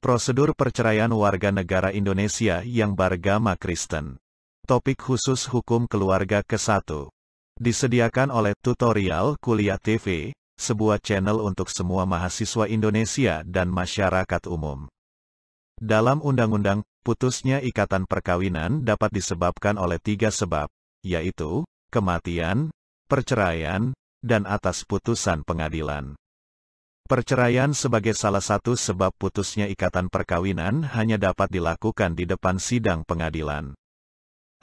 Prosedur perceraian warga negara Indonesia yang beragama Kristen. Topik khusus Hukum Keluarga ke-1. Disediakan oleh Tutorial Kuliah TV, sebuah channel untuk semua mahasiswa Indonesia dan masyarakat umum. Dalam Undang-Undang, putusnya ikatan perkawinan dapat disebabkan oleh 3 sebab, yaitu kematian, perceraian, dan atas putusan pengadilan. Perceraian sebagai salah satu sebab putusnya ikatan perkawinan hanya dapat dilakukan di depan sidang pengadilan.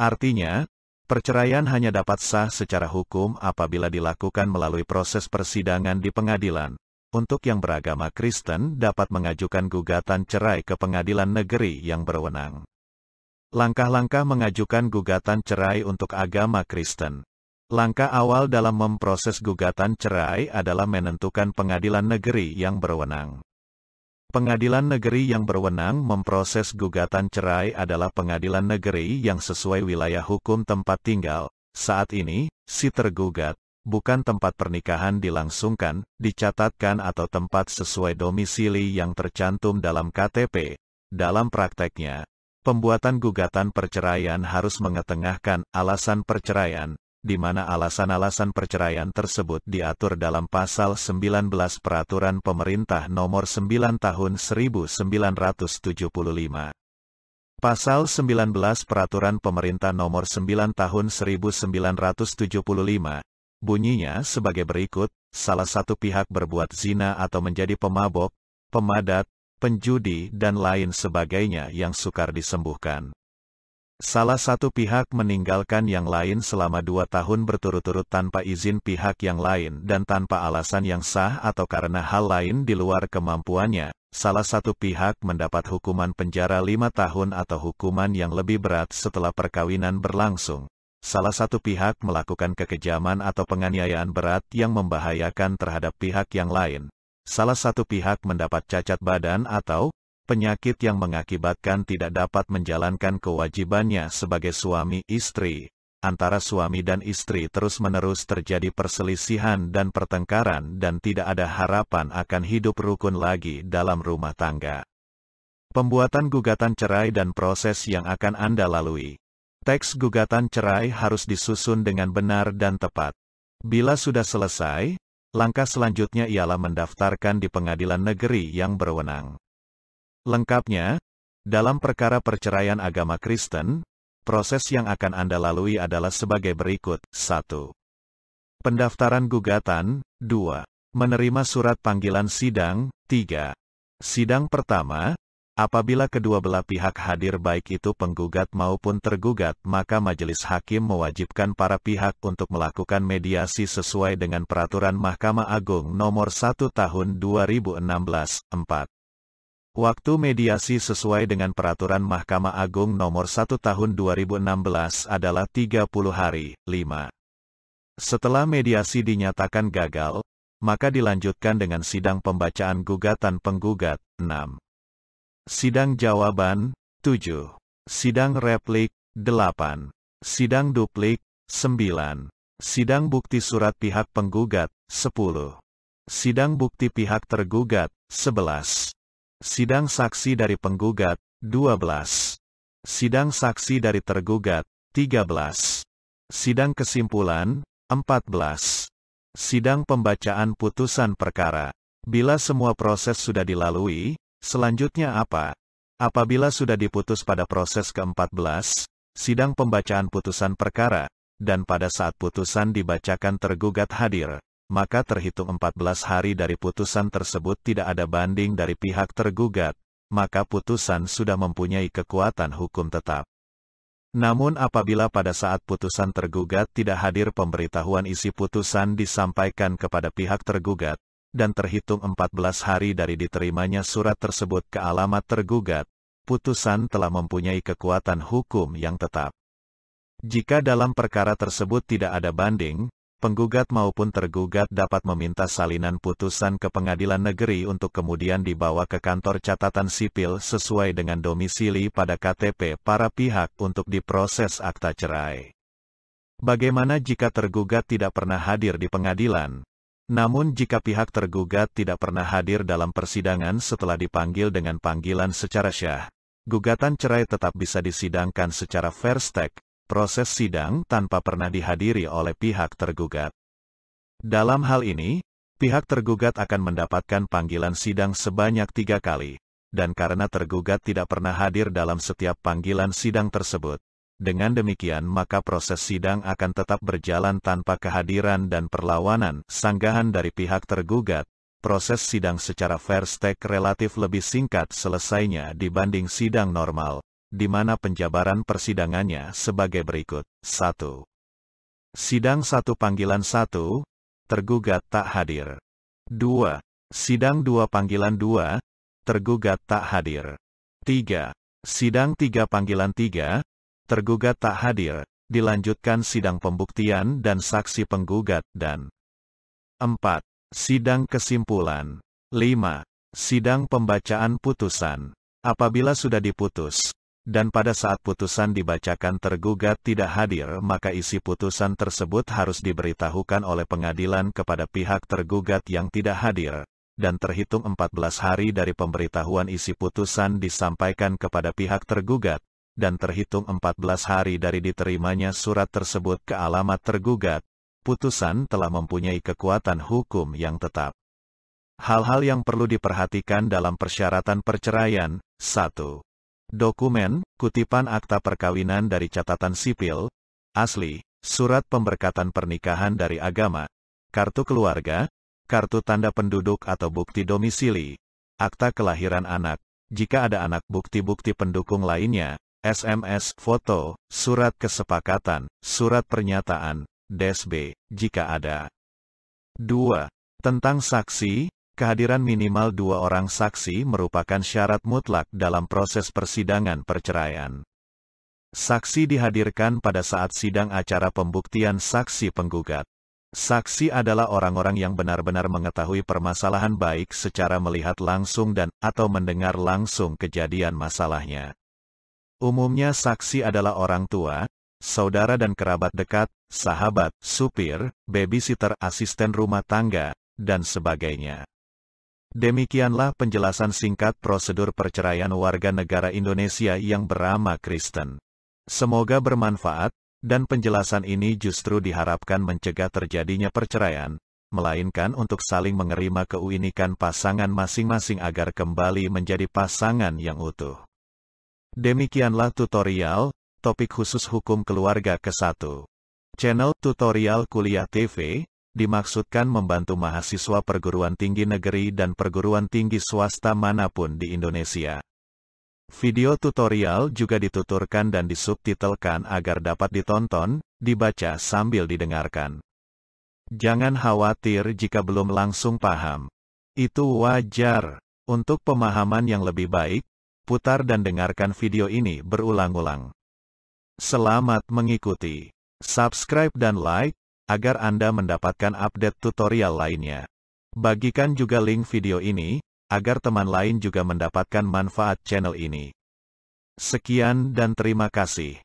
Artinya, perceraian hanya dapat sah secara hukum apabila dilakukan melalui proses persidangan di pengadilan. Untuk yang beragama Kristen dapat mengajukan gugatan cerai ke pengadilan negeri yang berwenang. Langkah-langkah mengajukan gugatan cerai untuk agama Kristen. Langkah awal dalam memproses gugatan cerai adalah menentukan pengadilan negeri yang berwenang. Pengadilan negeri yang berwenang memproses gugatan cerai adalah pengadilan negeri yang sesuai wilayah hukum tempat tinggal. Saat ini, si tergugat, bukan tempat pernikahan dilangsungkan, dicatatkan atau tempat sesuai domisili yang tercantum dalam KTP. Dalam prakteknya, pembuatan gugatan perceraian harus mengetengahkan alasan perceraian, di mana alasan-alasan perceraian tersebut diatur dalam Pasal 19 Peraturan Pemerintah Nomor 9 Tahun 1975. Pasal 19 Peraturan Pemerintah Nomor 9 Tahun 1975, bunyinya sebagai berikut: salah satu pihak berbuat zina atau menjadi pemabok, pemadat, penjudi dan lain sebagainya yang sukar disembuhkan. Salah satu pihak meninggalkan yang lain selama 2 tahun berturut-turut tanpa izin pihak yang lain dan tanpa alasan yang sah atau karena hal lain di luar kemampuannya. Salah satu pihak mendapat hukuman penjara 5 tahun atau hukuman yang lebih berat setelah perkawinan berlangsung. Salah satu pihak melakukan kekejaman atau penganiayaan berat yang membahayakan terhadap pihak yang lain. Salah satu pihak mendapat cacat badan atau penyakit yang mengakibatkan tidak dapat menjalankan kewajibannya sebagai suami istri. Antara suami dan istri terus-menerus terjadi perselisihan dan pertengkaran dan tidak ada harapan akan hidup rukun lagi dalam rumah tangga. Pembuatan gugatan cerai dan proses yang akan Anda lalui. Teks gugatan cerai harus disusun dengan benar dan tepat. Bila sudah selesai, langkah selanjutnya ialah mendaftarkan di pengadilan negeri yang berwenang. Lengkapnya, dalam perkara perceraian agama Kristen, proses yang akan Anda lalui adalah sebagai berikut. 1. Pendaftaran gugatan. 2. Menerima surat panggilan sidang. 3. Sidang pertama. Apabila kedua belah pihak hadir baik itu penggugat maupun tergugat, maka majelis hakim mewajibkan para pihak untuk melakukan mediasi sesuai dengan Peraturan Mahkamah Agung Nomor 1 Tahun 2016. 4. Waktu mediasi sesuai dengan Peraturan Mahkamah Agung Nomor 1 Tahun 2016 adalah 30 hari. 5. Setelah mediasi dinyatakan gagal, maka dilanjutkan dengan sidang pembacaan gugatan penggugat. 6. Sidang jawaban. 7. Sidang replik. 8. Sidang duplik. 9. Sidang bukti surat pihak penggugat. 10. Sidang bukti pihak tergugat. 11. Sidang saksi dari penggugat. 12. Sidang saksi dari tergugat. 13. Sidang kesimpulan. 14. Sidang pembacaan putusan perkara. Bila semua proses sudah dilalui, selanjutnya apa? Apabila sudah diputus pada proses ke-14, sidang pembacaan putusan perkara, dan pada saat putusan dibacakan tergugat hadir, maka terhitung 14 hari dari putusan tersebut tidak ada banding dari pihak tergugat, maka putusan sudah mempunyai kekuatan hukum tetap. Namun apabila pada saat putusan tergugat tidak hadir pemberitahuan isi putusan disampaikan kepada pihak tergugat, dan terhitung 14 hari dari diterimanya surat tersebut ke alamat tergugat, putusan telah mempunyai kekuatan hukum yang tetap. Jika dalam perkara tersebut tidak ada banding, penggugat maupun tergugat dapat meminta salinan putusan ke pengadilan negeri untuk kemudian dibawa ke kantor catatan sipil sesuai dengan domisili pada KTP para pihak untuk diproses akta cerai. Bagaimana jika tergugat tidak pernah hadir di pengadilan? Namun jika pihak tergugat tidak pernah hadir dalam persidangan setelah dipanggil dengan panggilan secara syah, gugatan cerai tetap bisa disidangkan secara fair stake, proses sidang tanpa pernah dihadiri oleh pihak tergugat. Dalam hal ini, pihak tergugat akan mendapatkan panggilan sidang sebanyak 3 kali, dan karena tergugat tidak pernah hadir dalam setiap panggilan sidang tersebut, dengan demikian maka proses sidang akan tetap berjalan tanpa kehadiran dan perlawanan sanggahan dari pihak tergugat. Proses sidang secara fair stake relatif lebih singkat selesainya dibanding sidang normal, di mana penjabaran persidangannya sebagai berikut. 1. Sidang 1 panggilan 1, tergugat tak hadir. 2. Sidang 2 panggilan 2, tergugat tak hadir. 3. Sidang 3 panggilan 3, tergugat tak hadir, dilanjutkan sidang pembuktian dan saksi penggugat dan 4. Sidang kesimpulan. 5. Sidang pembacaan putusan. Apabila sudah diputus, dan pada saat putusan dibacakan tergugat tidak hadir, maka isi putusan tersebut harus diberitahukan oleh pengadilan kepada pihak tergugat yang tidak hadir, dan terhitung 14 hari dari pemberitahuan isi putusan disampaikan kepada pihak tergugat, dan terhitung 14 hari dari diterimanya surat tersebut ke alamat tergugat, putusan telah mempunyai kekuatan hukum yang tetap. Hal-hal yang perlu diperhatikan dalam persyaratan perceraian. 1. Dokumen, kutipan akta perkawinan dari catatan sipil, asli, surat pemberkatan pernikahan dari agama, kartu keluarga, kartu tanda penduduk atau bukti domisili, akta kelahiran anak, jika ada anak bukti-bukti pendukung lainnya, SMS, foto, surat kesepakatan, surat pernyataan, DSB, jika ada. 2. Tentang saksi, kehadiran minimal 2 orang saksi merupakan syarat mutlak dalam proses persidangan perceraian. Saksi dihadirkan pada saat sidang acara pembuktian saksi penggugat. Saksi adalah orang-orang yang benar-benar mengetahui permasalahan baik secara melihat langsung dan atau mendengar langsung kejadian masalahnya. Umumnya saksi adalah orang tua, saudara dan kerabat dekat, sahabat, supir, babysitter, asisten rumah tangga, dan sebagainya. Demikianlah penjelasan singkat prosedur perceraian warga negara Indonesia yang bernama Kristen. Semoga bermanfaat, dan penjelasan ini justru diharapkan mencegah terjadinya perceraian, melainkan untuk saling menerima keunikan pasangan masing-masing agar kembali menjadi pasangan yang utuh. Demikianlah tutorial, topik khusus hukum keluarga ke-1. Channel Tutorial Kuliah TV dimaksudkan membantu mahasiswa perguruan tinggi negeri dan perguruan tinggi swasta manapun di Indonesia. Video tutorial juga dituturkan dan disubtitelkan agar dapat ditonton, dibaca sambil didengarkan. Jangan khawatir jika belum langsung paham. Itu wajar. Untuk pemahaman yang lebih baik, putar dan dengarkan video ini berulang-ulang. Selamat mengikuti. Subscribe dan like, agar Anda mendapatkan update tutorial lainnya. Bagikan juga link video ini, agar teman lain juga mendapatkan manfaat channel ini. Sekian dan terima kasih.